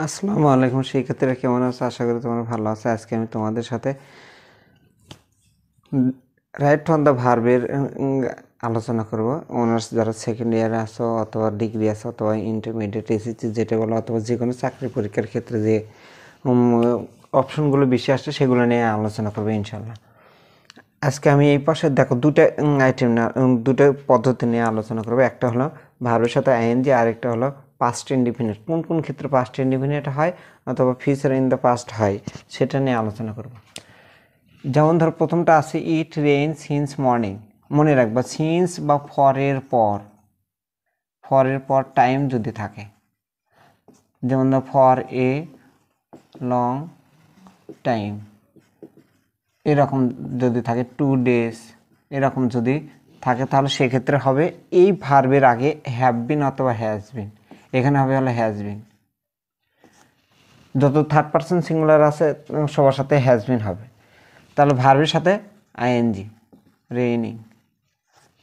আসসালামু আলাইকুম শিক্ষার্থীরা, কেমন আছো? আশা করি তোমরা ভালো আছো। আজকে আমি তোমাদের সাথে রাইট ফ্রম দ্য ভার্বের আলোচনা করব। অনার্স যারা সেকেন্ড ইয়ারে আসো অথবা ডিগ্রি আসো অথবা ইন্টারমিডিয়েট এসেছি যেটা বলো, অথবা যে কোনো চাকরি পরীক্ষার ক্ষেত্রে যে অপশনগুলো বেশি আসছে সেগুলো নিয়ে আলোচনা করবো ইনশাল্লাহ। আজকে আমি এই পাশে দেখো দুটো আইটেম না দুটো পদ্ধতি নিয়ে আলোচনা করবো। একটা হলো ভার্বের সাথে আইএনজি, আর একটা হলো পাস্ট ইনডিফিনিট। কোন কোন ক্ষেত্রে পাস্ট ইনডিফিনিট হয় অথবা ফিউচার ইন দ্য পাস্ট হয় সেটা নিয়ে আলোচনা করব। যেমন ধর প্রথমটা আছে ইট রেইন সিন্স মর্নিং। মনে রাখবা সিন্স বা ফরের পর টাইম যদি থাকে, যেমন ধর ফর এ লং টাইম, এরকম যদি থাকে 2 days, এরকম যদি থাকে তাহলে সেক্ষেত্রে হবে এই ভার্বের আগে হ্যাভ বিন অথবা হ্যাজ বিন। এখানে হবে হলো হ্যাজ বিন। যত থার্ড পারসন সিঙ্গুলার আছে সবার সাথে হ্যাজ বিন হবে। তাহলে ভার্বের সাথে আইএনজি রেইনিং,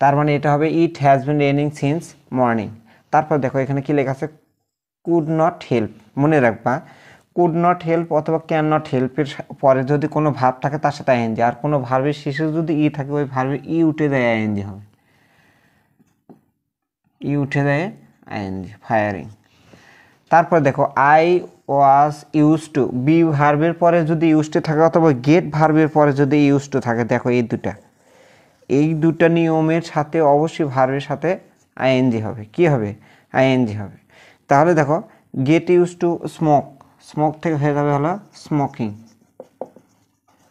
তার মানে এটা হবে it has been raining since morning. তারপর দেখো এখানে কি লেখা আছে, কুড নট হেল্প। মনে রাখবা কুড নট হেল্প অথবা ক্যান নট হেল্পের পরে যদি কোনো ভার্ব থাকে তার সাথে আইএনজি, আর কোনো ভার্বের শেষে যদি ই থাকে ওই ভার্বে ই উঠে দেয় আইএনজি হবে। ই উঠে দেয় আইএনজি, ফায়ারিং। তারপর দেখো I was use to, be ভার্বের পরে যদি ইউজ টু থাকে অথবা গেট ভার্বের পরে যদি ইউজ টু থাকে, দেখো এই দুটা নিয়মের সাথে অবশ্যই ভার্বের সাথে আইএনজি হবে। কি হবে? আইএনজি হবে। তাহলে দেখো get use to smoke, smoke থেকে হয়ে যাবে হলো স্মোকিং।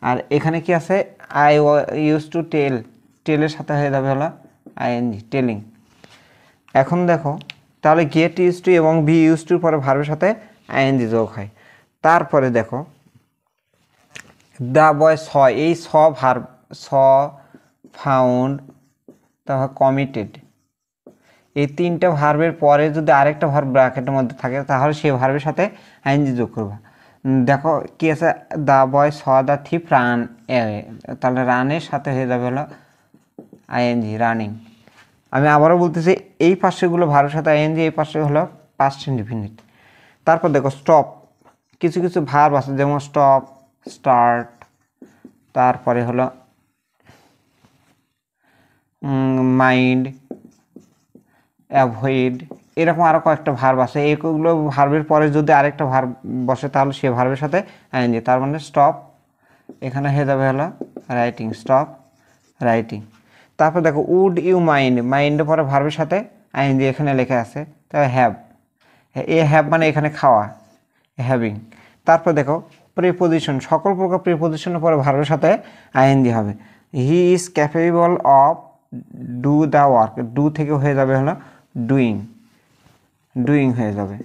আর এখানে কি আছে, আই ইউজ টু টেল, টেলের সাথে হয়ে যাবে হলো আইএনজি, টেলিং। এখন দেখো তাহলে গেট ইউজ টু এবং বি ইউজ টুর পরে ভার্বের সাথে আইএনজি যোগ হয়। তারপরে দেখো দ্য বয় স, এই স ভার্ব, স ফাউন্ড, তারপর কমিটেড, এই তিনটা ভার্বের পরে যদি আরেকটা ভার্ব ব্র্যাকেটের মধ্যে থাকে তাহলে সেই ভার্বের সাথে আইএনজি যোগ করবা। দেখো কি আছে, the boy saw the thief run, তাহলে রানের সাথে হয়ে যাবে হলো আইএনজি, রানিং। আমি আবারও বলতেছি এই পাশেগুলো ভার্বের সাথে আইএনজি, এই পাশে হলো পাস্ট ইনডিফিনিট। তারপর দেখো স্টপ, কিছু কিছু ভার্ব আছে যেমন স্টপ, স্টার্ট, তারপরে হলো মাইন্ড, অ্যাভয়েড, এরকম আরও কয়েকটা ভার্ব আছে। এইগুলো ভার্বের পরে যদি আরেকটা ভার্ব বসে তাহলে সে ভার্বের সাথে আইএনজি। তার মানে স্টপ এখানে হয়ে যাবে হলো রাইটিং, স্টপ রাইটিং। তারপর দেখো উড ইউ মাইন্ড, মাইন্ডের পরে ভার্বের সাথে আইএনজি এখানে লেখা আছে। তবে হ্যাভ, এ হ্যাভ মানে এখানে খাওয়া, হ্যাভিং। তারপর দেখো প্রিপোজিশন, সকল প্রকার প্রিপোজিশনের পরে ভার্বের সাথে আইএনজি হবে। He is capable of do the work, do থেকে হয়ে যাবে হলো ডুইং, ডুইং হয়ে যাবে।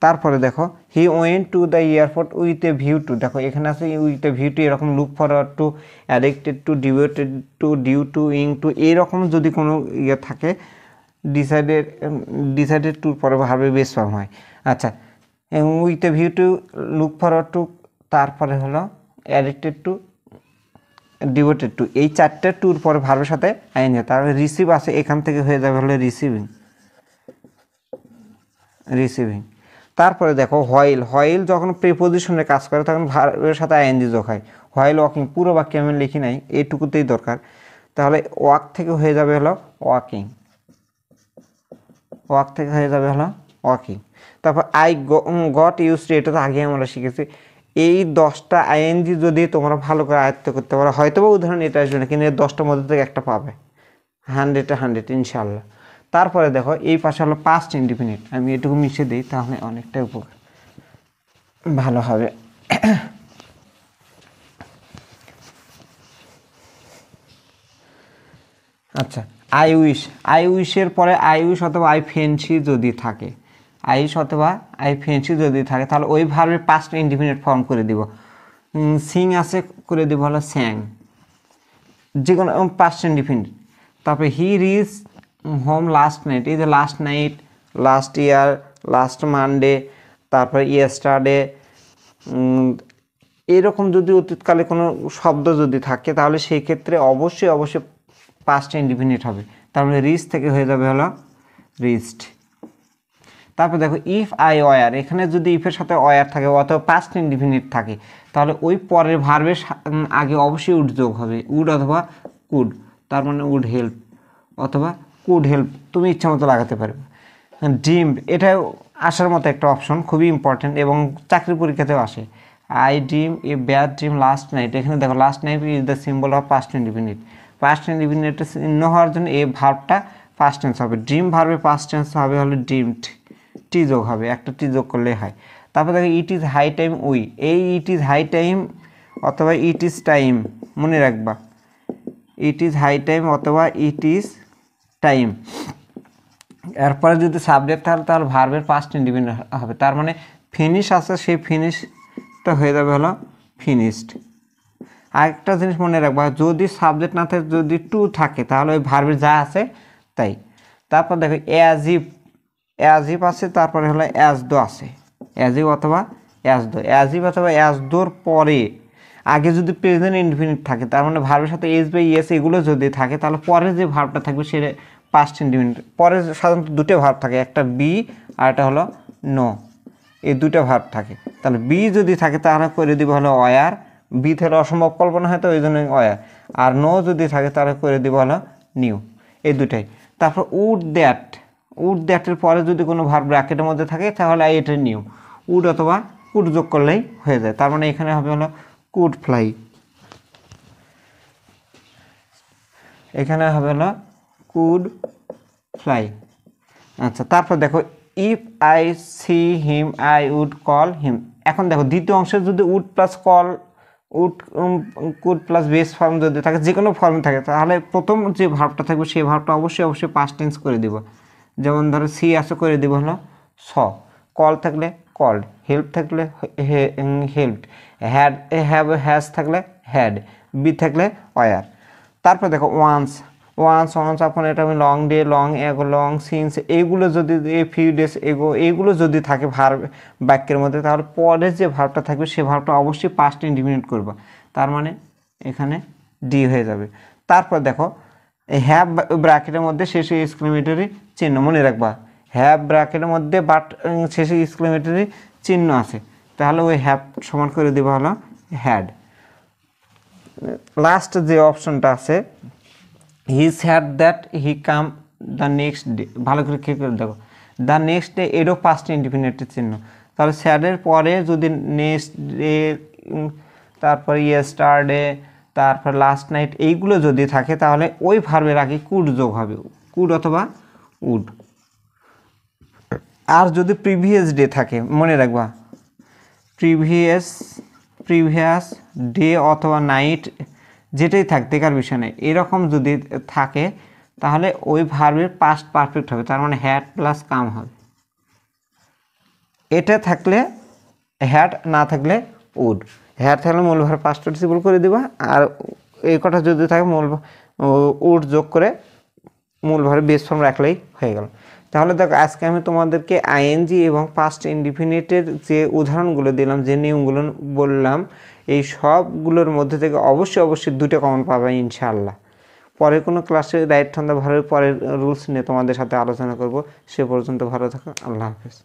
তারপরে দেখো he went to the airport with a view to, দেখো এখানে আছে উইথ এ ভিউ টু, এরকম look forward to, addicted to, devoted to, due to, ing to, এরকম যদি কোনো ইয়ে থাকে ডিসাইডেড টুর পরে ভার্বের বেস ফর্ম হয়। আচ্ছা, with a view two, look forward two, তারপরে হলো অ্যাডিক্টেড টু, ডিভোটেড টু, এই চারটে টুর পরে ভার্বের সাথে আইএনজি। তারপরে রিসিভ আছে, এখান থেকে হয়ে যাবে হলো রিসিভিং, রিসিভিং। তারপরে দেখো হোয়াইল, হোয়াইল যখন প্রিপোজিশনে কাজ করে তখন ভার্বের সাথে আইএনজি যোগ হয়। হোয়াইল ওয়াকিং, পুরো বাক্যে আমি লিখি নাই, এইটুকুতেই দরকার। তাহলে ওয়াক থেকে হয়ে যাবে হলো ওয়াকিং, ওয়াক থেকে হয়ে যাবে হলো ওয়াকিং। তারপর আই গট ইউজ টু, এটা তো আগে আমরা শিখেছি। এই 10টা আইএনজি যদি তোমরা ভালো করে আয়ত্ত করতে পারো, হয়তো বা উদাহরণ এটা আসবে না, কিন্তু এই 10টার মধ্যে থেকে একটা পাবে, 100 ইনশাল্লাহ। তারপরে দেখো এই পাশে হলো পাস্ট ইনডিফিনিট, আমি এটুকু মিশিয়ে দিই তাহলে অনেকটাই উপকার ভালো হবে। আচ্ছা, আই উইশ, আই উইশের পরে আই উইশ অথবা আই ফেন্সি যদি থাকে, আইস অথবা আই ফেন্সি যদি থাকে তাহলে ওই ভার্বের পাস্ট ইনডিফিনিট ফর্ম করে দিব। সিং আছে করে দিব হলো স্যাং, যে কোনো পাস্ট ইনডিফিনিট। তারপরে he reach home last night, এই যে last night, last year, last Monday, তারপরে ইয়েস্টারডে, এরকম যদি অতীতকালে কোনো শব্দ যদি থাকে তাহলে সেই ক্ষেত্রে অবশ্যই পাস্ট ইনডিফিনিট হবে। তারপরে রিচ থেকে হয়ে যাবে হলো রিচড। তারপর দেখো ইফ আই ওয়ার, এখানে যদি ইফের সাথে ওয়ার থাকে অথবা পাস্ট ইনডিফিনিট থাকে তাহলে ওই পরের ভার্বের আগে অবশ্যই উড যোগ হবে, উড অথবা কুড। তার মানে উড হেল্প অথবা কুড হেল্প, তুমি ইচ্ছা মতো লাগাতে পারবে। ড্রিম, এটা আসার মতো একটা অপশন, খুবই ইম্পর্টেন্ট এবং চাকরি পরীক্ষাতেও আসে। I dream a bad dream last night, এখানে দেখো last night is the symbol of past indefinite. Past ইনডিফিনিটের চিহ্ন হওয়ার জন্য এই ভার্বটা পাস্ট টেন্স হবে। ড্রিম ভার্বের পাস্ট টেন্স হবে হলো ড্রিমড, টি যোগ হবে, একটা টি যোগ করলে হয়। তারপর দেখো it is high time we, এই ইট ইজ হাই টাইম অথবা ইট ইজ টাইম, মনে রাখবা ইট ইজ হাই টাইম অথবা ইট ইজ টাইম। এরপরে যদি সাবজেক্ট থাকে তাহলে ভার্বের পাস্ট ইনডিফিনিট হবে। তার মানে ফিনিশ আছে, সেই ফিনিশটা হয়ে যাবে হলো ফিনিশড। আরেকটা জিনিস মনে রাখবা, যদি সাবজেক্ট না থাকে, যদি টু থাকে তাহলে ওই ভার্বের যা আছে তাই। তারপর দেখো অ্যাজ ইফ আছে, তারপরে হলো অ্যাজ দো আছে, অ্যাজ ইফ অথবা অ্যাজ দো। অ্যাজ ইফ অথবা অ্যাজ দোর পরে আগে যদি প্রেজেন্ট ইনডিফিনিট থাকে, তার মানে ভার্বের সাথে এস বা ইয়েস এগুলো যদি থাকে তাহলে পরে যে ভার্বটা থাকবে সেটা পাস্ট ইনডিফিনিট। পরে সাধারণত দুটো ভার্ব থাকে, একটা বি আর একটা হলো নো, এই দুটো ভার্ব থাকে। তাহলে বি যদি থাকে তাহলে করে দিব হলো ওয়ার, বি থেকে অসম্ভব কল্পনা হয় তো ওই জন্য ওয়ার। আর নো যদি থাকে তাহলে করে দিব হলো নিউ, এই দুটাই। তারপর উড দ্যাটের পরে যদি কোনো ভার্ব ব্র্যাকেটের মধ্যে থাকে তাহলে এটা নিউ, উড অথবা কুড যোগ করলেই হয়ে যায়। তার মানে এখানে হবে হলো কুড ফ্লাই, এখানে হবে হলো কুড ফ্লাই। আচ্ছা, তারপর দেখো if I see him I would call him. এখন দেখো দ্বিতীয় অংশে যদি would plus call, would could plus base form যদি থাকে, যে কোনো ফর্মে থাকে, তাহলে প্রথম যে ভার্বটা থাকবে সেই ভার্বটা অবশ্যই পাস্ট টেন্স করে দিব। যেমন ধরো সি আসে করে দিব হলো স, কল থাকলে কল্ড, হেল্প থাকলে হেল্পড, হ্যাজ থাকলে হ্যাড, বি থাকলে ওয়ার। তারপর দেখো ওয়ান্স আপন, এটা আমি long day, long ago, long since, এইগুলো যদি ফিউ ডেজ এগো এইগুলো যদি থাকে ভার্ব বাক্যের মধ্যে, তাহলে পরে যে ভার্বটা থাকবে সেই ভার্বটা অবশ্যই পাস্ট ইনডিফিনিট করবা। তার মানে এখানে ডি হয়ে যাবে। তারপর দেখো হ্যাভ ব্র্যাকেটের মধ্যে শেষে এক্সক্লেমেটরি চিহ্ন, মনে রাখবা হ্যাভ ব্র্যাকেটের মধ্যে বাট শেষে এক্সক্লেমেটরি চিহ্ন আছে, তাহলে ওই হ্যাভ সমান করে দেওয়া হলো হ্যাড। লাস্ট যে অপশনটা আছে he said that he come the next day, ভালো করে খেয়ে করে দেখো দ্য নেক্সট ডে, এরও পাস্ট ইনডিফিনিটের চিহ্ন। তাহলে স্যাডের পরে যদি নেক্সট ডে, তারপর ইয়েস্টারডে, তারপর লাস্ট নাইট এইগুলো যদি থাকে তাহলে ওই ভার্বের আগে কুড যোগ হবে, কুড অথবা উড। আর যদি প্রিভিয়াস ডে থাকে, মনে রাখবা প্রিভিয়াস ডে অথবা নাইট যেটাই থাক দেখার বিষয় নেই, এরকম যদি থাকে তাহলে ওই ভার্বের পাস্ট পারফেক্ট হবে। তার মানে হ্যাড প্লাস কাম হবে, এটা থাকলে হ্যাড, না থাকলে উড। হ্যাড থাকলে মূল ভার্ব পাস্ট পার্টিসিপল করে দিবা, আর এই কটা যদি থাকে মূল উড যোগ করে মূল ভার্ব বেস ফর্ম রাখলেই হয়ে গেল। তাহলে দেখো আজকে আমি তোমাদেরকে আইএনজি এবং পাস্ট ইনডিফিনিটের যে উদাহরণগুলো দিলাম, যে নিয়মগুলো বললাম, এই সবগুলোর মধ্যে থেকে অবশ্যই দুটো কমন পাবে ইনশাআল্লাহ। পরে কোনো ক্লাসে রাইট ঠান্ডা ভালো পরের রুলস নিয়ে তোমাদের সাথে আলোচনা করব। সে পর্যন্ত ভালো থাকো, আল্লাহ হাফেজ।